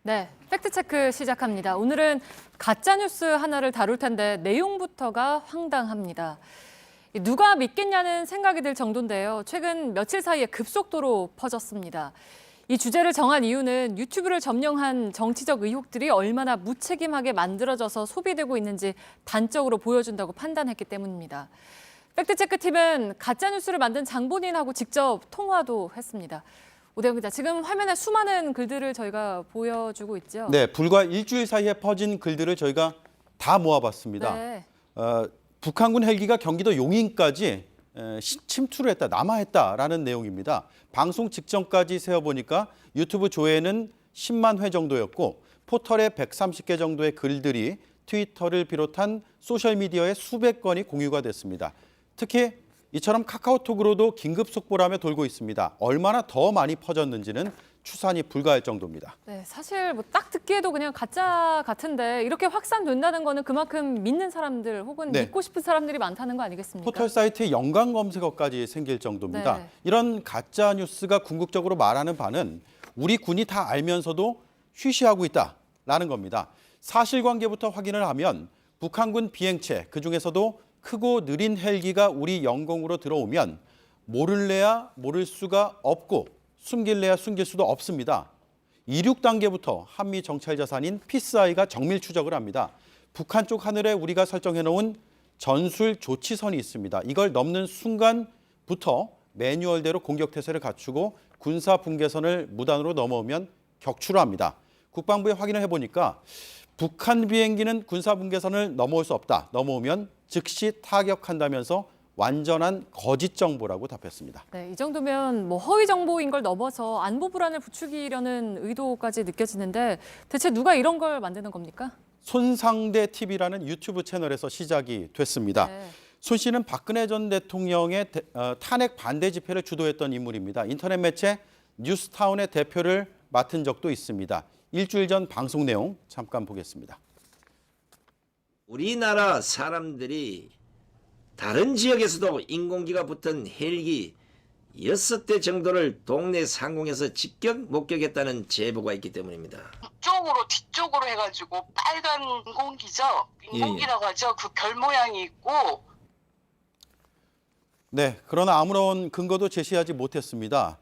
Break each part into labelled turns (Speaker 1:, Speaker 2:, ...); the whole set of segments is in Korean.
Speaker 1: 네, 팩트체크 시작합니다. 오늘은 가짜뉴스 하나를 다룰 텐데 내용부터가 황당합니다. 누가 믿겠냐는 생각이 들 정도인데요. 최근 며칠 사이에 급속도로 퍼졌습니다. 이 주제를 정한 이유는 유튜브를 점령한 정치적 의혹들이 얼마나 무책임하게 만들어져서 소비되고 있는지 단적으로 보여준다고 판단했기 때문입니다. 팩트체크팀은 가짜뉴스를 만든 장본인하고 직접 통화도 했습니다. 오대영 기자, 지금 화면에 수많은 글들을 저희가 보여주고 있죠.
Speaker 2: 네, 불과 일주일 사이에 퍼진 글들을 저희가 다 모아봤습니다.
Speaker 1: 네.
Speaker 2: 북한군 헬기가 경기도 용인까지 침투를 했다, 남하했다라는 내용입니다. 방송 직전까지 세어보니까 유튜브 조회는 10만 회 정도였고 포털에 130개 정도의 글들이 트위터를 비롯한 소셜미디어에 수백 건이 공유가 됐습니다. 특히 이처럼 카카오톡으로도 긴급 속보라며 돌고 있습니다. 얼마나 더 많이 퍼졌는지는 추산이 불가할 정도입니다.
Speaker 1: 네, 사실 뭐 딱 듣기에도 그냥 가짜 같은데 이렇게 확산된다는 거는 그만큼 믿는 사람들 혹은
Speaker 2: 네.
Speaker 1: 믿고 싶은 사람들이 많다는 거 아니겠습니까?
Speaker 2: 포털 사이트에 연관 검색어까지 생길 정도입니다.
Speaker 1: 네.
Speaker 2: 이런 가짜 뉴스가 궁극적으로 말하는 바는 우리 군이 다 알면서도 쉬쉬하고 있다라는 겁니다. 사실관계부터 확인을 하면 북한군 비행체, 그중에서도 크고 느린 헬기가 우리 영공으로 들어오면 모를래야 모를 수가 없고 숨길래야 숨길 수도 없습니다. 이륙 단계부터 한미 정찰 자산인 PSI가 정밀 추적을 합니다. 북한 쪽 하늘에 우리가 설정해놓은 전술 조치선이 있습니다. 이걸 넘는 순간부터 매뉴얼대로 공격 태세를 갖추고 군사 분계선을 무단으로 넘어오면 격추를 합니다. 국방부에 확인을 해보니까 북한 비행기는 군사 분계선을 넘어올 수 없다. 넘어오면 즉시 타격한다면서 완전한 거짓 정보라고 답했습니다.
Speaker 1: 네, 이 정도면 뭐 허위 정보인 걸 넘어서 안보 불안을 부추기려는 의도까지 느껴지는데 대체 누가 이런 걸 만드는 겁니까?
Speaker 2: 손상대 TV라는 유튜브 채널에서 시작이 됐습니다.
Speaker 1: 네.
Speaker 2: 손 씨는 박근혜 전 대통령의 탄핵 반대 집회를 주도했던 인물입니다. 인터넷 매체 뉴스타운의 대표를 맡은 적도 있습니다. 일주일 전 방송 내용 잠깐 보겠습니다.
Speaker 3: 우리나라 사람들이 다른 지역에서도 인공기가 붙은 헬기 6대 정도를 동네 상공에서 직접 목격했다는 제보가 있기 때문입니다.
Speaker 4: 뒤쪽으로 해가지고 빨간 인공기죠.
Speaker 3: 예.
Speaker 4: 인공기라고 하죠. 그 별 모양이 있고.
Speaker 2: 네, 그러나 아무런 근거도 제시하지 못했습니다.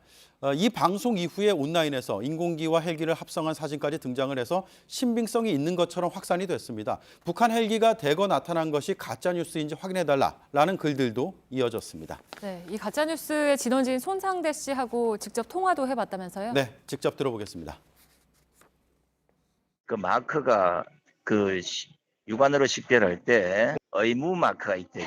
Speaker 2: 이 방송 이후에 온라인에서 인공기와 헬기를 합성한 사진까지 등장을 해서 신빙성이 있는 것처럼 확산이 됐습니다. 북한 헬기가 대거 나타난 것이 가짜뉴스인지 확인해달라는 글들도 이어졌습니다.
Speaker 1: 네, 이 가짜뉴스의 진원지인 손상대 씨하고 직접 통화도 해봤다면서요?
Speaker 2: 네, 직접 들어보겠습니다.
Speaker 5: 그 마크가 육안으로 식별할 때 의무 마크가 있대.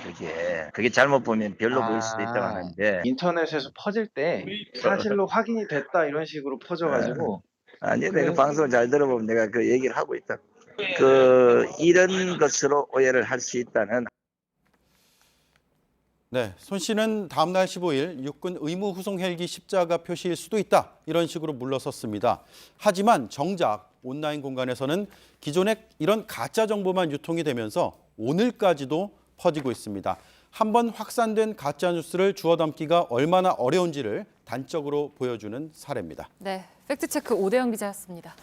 Speaker 5: 그게 잘못 보면 별로 보일 수도 있다고 하는데
Speaker 6: 인터넷에서 퍼질 때 사실로 확인이 됐다 이런 식으로 퍼져가지고
Speaker 5: 아니 내가 방송 잘 들어보면 내가 그 얘기를 하고 있다. 이런 것으로 오해를 할 수 있다는.
Speaker 2: 네, 손 씨는 다음 날 15일 육군 의무 후송 헬기 십자가 표시일 수도 있다 이런 식으로 물러섰습니다. 하지만 정작 온라인 공간에서는 기존에 이런 가짜 정보만 유통이 되면서 오늘까지도 퍼지고 있습니다. 한번 확산된 가짜 뉴스를 주워 담기가 얼마나 어려운지를 단적으로 보여주는 사례입니다.
Speaker 1: 네, 팩트체크 오대영 기자였습니다.